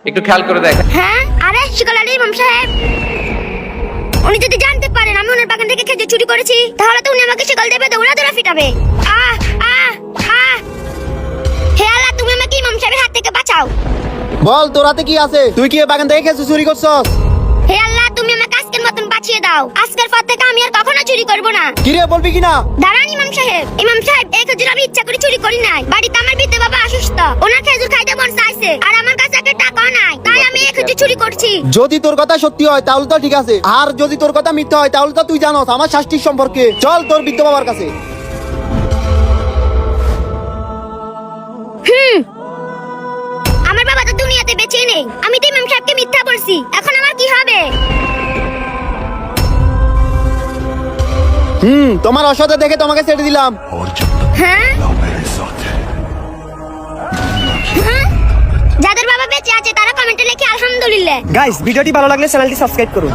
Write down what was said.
একটু খেয়াল করে দেখ। হ্যাঁ, আরে শিকল আলী ইমাম সাহেব, উনি যদি জানতে পারেন আমি ওনার বাগান থেকে খেজুর চুরি করেছি, তাহলে তো উনি আমাকে শিকল দেবে, দৌড়া দৌড়া ফিটাবে। আহ আহ আহ, হে আল্লাহ, তুমি আমাকে ইমাম সাহেবের হাত থেকে বাঁচাও। বল তোর হাতে কি আছে? তুই কি বাগান থেকে খেজুর চুরি করছস? হে আল্লাহ, তুমি আমাকে আজকের মতন বাঁচিয়ে দাও। আজকের পর থেকে আমি আর কখনো চুরি করব না। কি রে, বলবি কিনা? দাঁড়ান ইমাম সাহেব, এই খেজুর আমি ইচ্ছা করে চুরি করি নাই। বাড়িতে আমার বৃদ্ধ বাবা অসুস্থ, ওনার খেজুর খাইতে মন চাইছে, আর আমার কাছে একটা টাকাও নাই, তাই আমি এই খেজুর চুরি করছি। যদি তোর কথা সত্যি হয় তাহলে তো ঠিক আছে, আর যদি তোর কথা মিথ্যা হয় তাহলে তো তুই জানোস আমার শাস্তির সম্পর্কে। চল তোর বৃদ্ধ বাবার কাছে। আমার বাবা তো দুনিয়াতে বেঁচে নেই, আমি তো ইমাম সাহেবকে মিথ্যা বলছি, এখন আমার কি হবে? তোমার অসততা দেখে তোমাকে ছেড়ে দিলাম। হ্যাঁ? হ্যাঁ? যাদের বাবা বেঁচে আছে তারা কমেন্টে লিখে আলহামদুলিল্লাহ। গাইস, ভিডিওটি ভালো লাগলে চ্যানেলটি সাবস্ক্রাইব করুন।